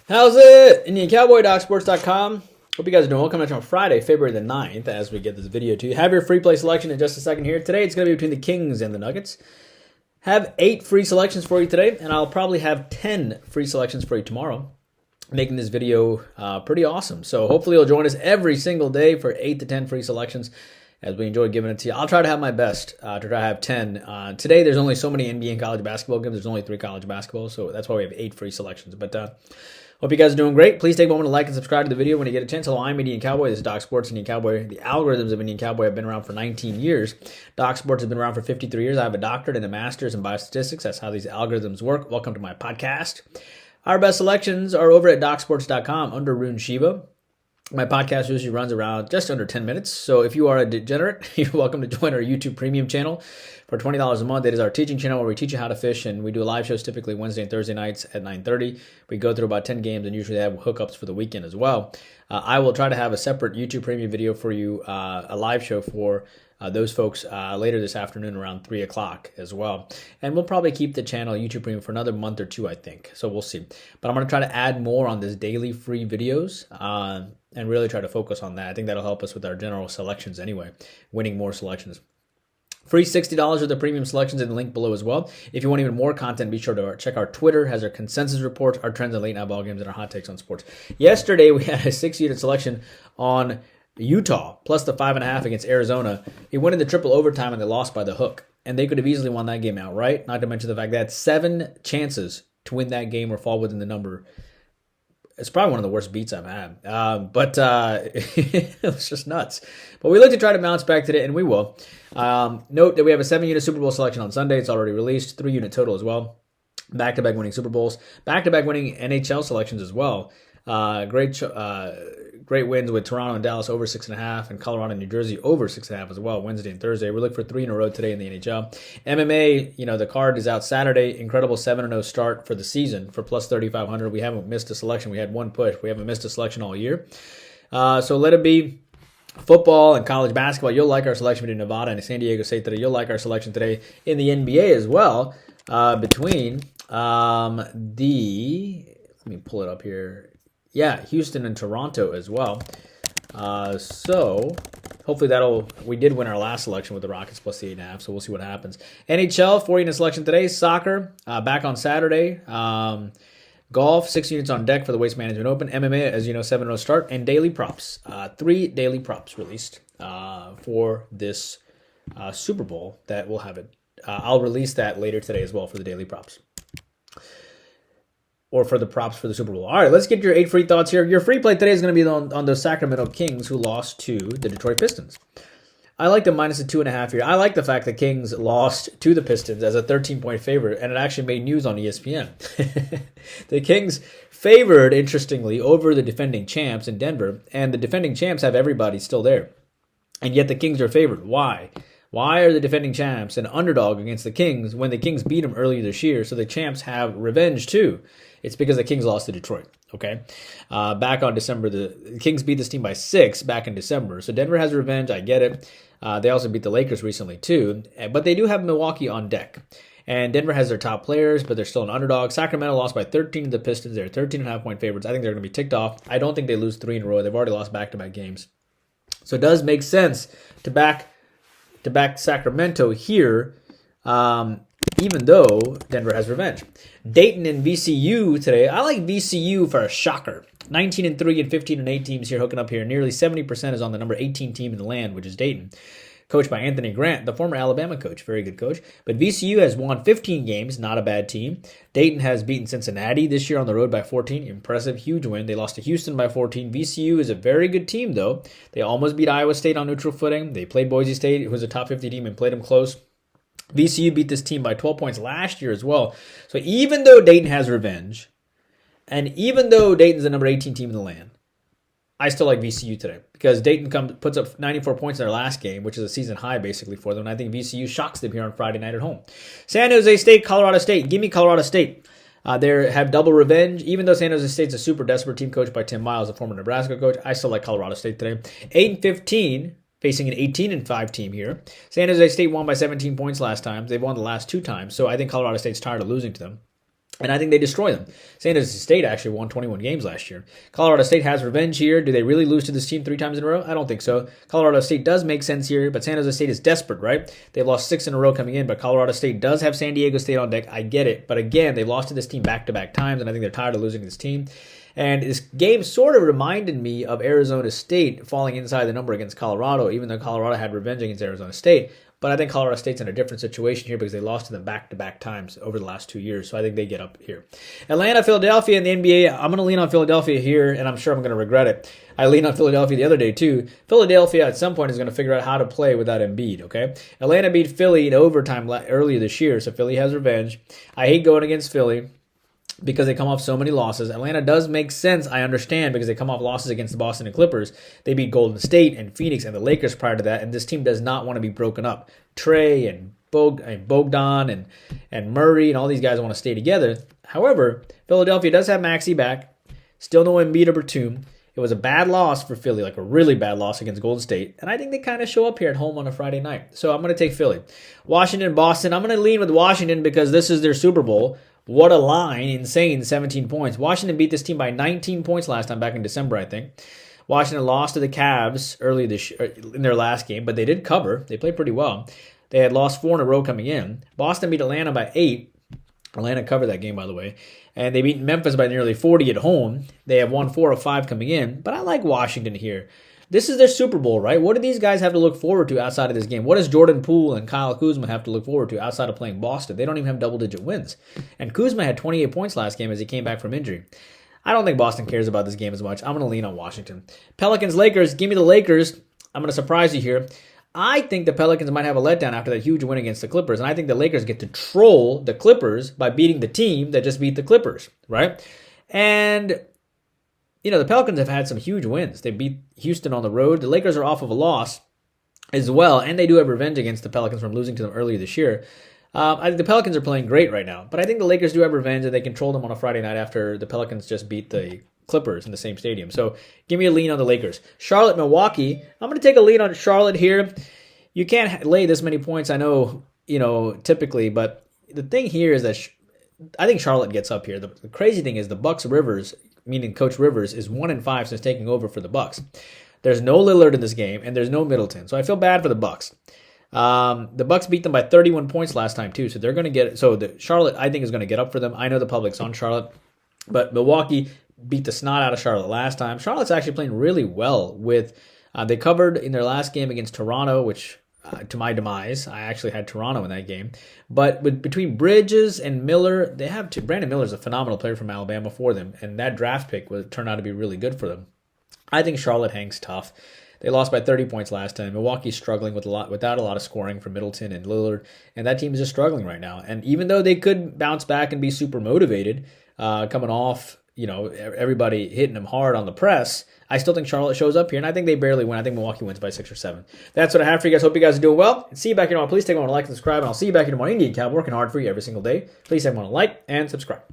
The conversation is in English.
How's it? Indian Cowboy, docsports.com. Hope you guys are doing well. Coming out on Friday, February the 9th, as we get this video to you. Have your free play selection in just a second here. Today, it's going to be between the Kings and the Nuggets. Have 8 free selections for you today, and I'll probably have 10 free selections for you tomorrow, making this video pretty awesome. So hopefully you'll join us every single day for 8 to 10 free selections as we enjoy giving it to you. I'll try to have my best to try to have 10. Today, there's only so many NBA and college basketball games. There's only 3 college basketball, so that's why we have 8 free selections. But hope you guys are doing great. Please take a moment to like and subscribe to the video when you get a chance. Hello, I'm Indian Cowboy. This is Doc Sports, Indian Cowboy. The algorithms of Indian Cowboy have been around for 19 years. Doc Sports has been around for 53 years. I have a doctorate and a master's in biostatistics. That's how these algorithms work. Welcome to my podcast. Our best selections are over at docsports.com under Rune Shiva. My podcast usually runs around just under 10 minutes. So if you are a degenerate, you're welcome to join our YouTube premium channel for $20 a month. It is our teaching channel where we teach you how to fish, and we do live shows typically Wednesday and Thursday nights at 9:30. We go through about 10 games and usually have hookups for the weekend as well. I will try to have a separate YouTube premium video for you, a live show for those folks later this afternoon around 3 o'clock as well. And we'll probably keep the channel YouTube premium for another month or two, I think. So we'll see. But I'm going to try to add more on this daily free videos and really try to focus on that. I think that'll help us with our general selections anyway, winning more selections. Free $60 of the premium selections in the link below as well. If you want even more content, be sure to check our Twitter, has our consensus reports, our trends and late night ball games, and our hot takes on sports. Yesterday, we had a 6-unit selection on Utah, plus the 5.5 against Arizona. It went into triple overtime and they lost by the hook. And they could have easily won that game outright, not to mention the fact they had 7 chances to win that game or fall within the number. It's probably one of the worst beats I've had. But it was just nuts. But we look to try to bounce back today, and we will. Note that we have a 7-unit Super Bowl selection on Sunday. It's already released. 3-unit total as well. Back-to-back winning Super Bowls. Back-to-back winning NHL selections as well. Great wins with Toronto and Dallas over 6.5, and Colorado and New Jersey over 6.5 as well, Wednesday and Thursday. We're looking for 3 in a row today in the NHL. MMA, the card is out Saturday. Incredible 7-0 start for the season for plus 3,500. We haven't missed a selection. We had one push. We haven't missed a selection all year. So let it be football and college basketball. You'll like our selection between Nevada and San Diego State today. You'll like our selection today in the NBA as well between let me pull it up here. Yeah, Houston and Toronto as well. So hopefully we did win our last selection with the Rockets plus the 8.5, so we'll see what happens. NHL, 4-unit selection today. Soccer, back on Saturday. Golf, 6 units on deck for the Waste Management Open. MMA, as you know, 7-0 start. And daily props. 3 daily props released for this Super Bowl that we'll have it. I'll release that later today as well for the daily props. Or for the props for the Super Bowl. All right, let's get your 8 free thoughts here. Your free play today is going to be on the Sacramento Kings, who lost to the Detroit Pistons. I like the minus the 2.5 here. I like the fact that Kings lost to the Pistons as a 13-point favorite, and it actually made news on ESPN. The Kings favored, interestingly, over the defending champs in Denver, and the defending champs have everybody still there. And yet the Kings are favored. Why? Why are the defending champs an underdog against the Kings when the Kings beat them earlier this year? So the champs have revenge too. It's because the Kings lost to Detroit, okay? Back on December, the Kings beat this team by 6 back in December. So Denver has revenge. I get it. They also beat the Lakers recently too. But they do have Milwaukee on deck. And Denver has their top players, but they're still an underdog. Sacramento lost by 13 to the Pistons. They're 13.5-point favorites. I think they're going to be ticked off. I don't think they lose 3 in a row. They've already lost back-to-back games. So it does make sense to back Sacramento here, even though Denver has revenge. Dayton and VCU today. I like VCU for a shocker. 19-3 and 15-8 teams here hooking up here. Nearly 70% is on the number 18 team in the land, which is Dayton. Coached by Anthony Grant, the former Alabama coach. Very good coach. But VCU has won 15 games. Not a bad team. Dayton has beaten Cincinnati this year on the road by 14. Impressive, huge win. They lost to Houston by 14. VCU is a very good team, though. They almost beat Iowa State on neutral footing. They played Boise State, who was a top 50 team, and played them close. VCU beat this team by 12 points last year as well. So even though Dayton has revenge, and even though Dayton's the number 18 team in the land, I still like VCU today because Dayton puts up 94 points in their last game, which is a season high basically for them. And I think VCU shocks them here on Friday night at home. San Jose State, Colorado State. Give me Colorado State. They have double revenge. Even though San Jose State's a super desperate team coached by Tim Miles, a former Nebraska coach, I still like Colorado State today. 8-15. Facing an 18-5 team here. San Jose State won by 17 points last time. They've won the last 2 times, so I think Colorado State's tired of losing to them. And I think they destroy them. San Jose State actually won 21 games last year. Colorado State has revenge here. Do they really lose to this team 3 times in a row? I don't think so. Colorado State does make sense here, but San Jose State is desperate, right? They've lost 6 in a row coming in, but Colorado State does have San Diego State on deck. I get it. But again, they've lost to this team back-to-back times, and I think they're tired of losing to this team. And this game sort of reminded me of Arizona State falling inside the number against Colorado, even though Colorado had revenge against Arizona State. But I think Colorado State's in a different situation here because they lost to them back-to-back times over the last 2 years. So I think they get up here. Atlanta, Philadelphia in the NBA. I'm going to lean on Philadelphia here, and I'm sure I'm going to regret it. I leaned on Philadelphia the other day, too. Philadelphia, at some point, is going to figure out how to play without Embiid, okay? Atlanta beat Philly in overtime earlier this year, so Philly has revenge. I hate going against Philly because they come off so many losses. Atlanta does make sense, I understand, because they come off losses against the Boston and Clippers. They beat Golden State and Phoenix and the Lakers prior to that, and this team does not want to be broken up. Trey and Bogdan and Murray and all these guys want to stay together. However, Philadelphia does have Maxey back. Still no Embiid or Batum. It was a bad loss for Philly, like a really bad loss against Golden State. And I think they kind of show up here at home on a Friday night. So I'm going to take Philly. Washington, Boston. I'm going to lean with Washington because this is their Super Bowl. What a line. Insane, 17 points. Washington beat this team by 19 points last time back in December, I think. Washington lost to the Cavs early in their last game, but they did cover. They played pretty well. They had lost 4 in a row coming in. Boston beat Atlanta by 8. Atlanta covered that game, by the way. And they beat Memphis by nearly 40 at home. They have won 4 of 5 coming in. But I like Washington here. This is their Super Bowl, right? What do these guys have to look forward to outside of this game? What does Jordan Poole and Kyle Kuzma have to look forward to outside of playing Boston? They don't even have double-digit wins. And Kuzma had 28 points last game as he came back from injury. I don't think Boston cares about this game as much. I'm going to lean on Washington. Pelicans, Lakers. Give me the Lakers. I'm going to surprise you here. I think the Pelicans might have a letdown after that huge win against the Clippers, and I think the Lakers get to troll the Clippers by beating the team that just beat the Clippers, right? And, you know, the Pelicans have had some huge wins. They beat Houston on the road. The Lakers are off of a loss as well, and they do have revenge against the Pelicans from losing to them earlier this year. I think the Pelicans are playing great right now, but I think the Lakers do have revenge, and they control them on a Friday night after the Pelicans just beat the Clippers in the same stadium. So give me a lean on the Lakers. Charlotte, Milwaukee. I'm going to take a lean on Charlotte here. You can't lay this many points, I know, typically, but the thing here is that I think Charlotte gets up here. The crazy thing is the Bucks Rivers, meaning Coach Rivers, is 1-5 since taking over for the Bucks. There's no Lillard in this game, and there's no Middleton. So I feel bad for the Bucks. The Bucks beat them by 31 points last time too, so they're going to get. So the Charlotte, I think, is going to get up for them. I know the public's on Charlotte, but Milwaukee beat the snot out of Charlotte last time. Charlotte's actually playing really well. They covered in their last game against Toronto, which to my demise, I actually had Toronto in that game. But between Bridges and Miller, they have Brandon Miller's a phenomenal player from Alabama for them, and that draft pick would turn out to be really good for them. I think Charlotte hangs tough. They lost by 30 points last time. Milwaukee's struggling without a lot of scoring from Middleton and Lillard, and that team is just struggling right now. And even though they could bounce back and be super motivated, coming off, everybody hitting them hard on the press, I still think Charlotte shows up here, and I think they barely win. I think Milwaukee wins by 6 or 7. That's what I have for you guys. Hope you guys are doing well. See you back here tomorrow. Please take a moment to like and subscribe, and I'll see you back here tomorrow. Indian Cow, working hard for you every single day. Please take a moment to like and subscribe.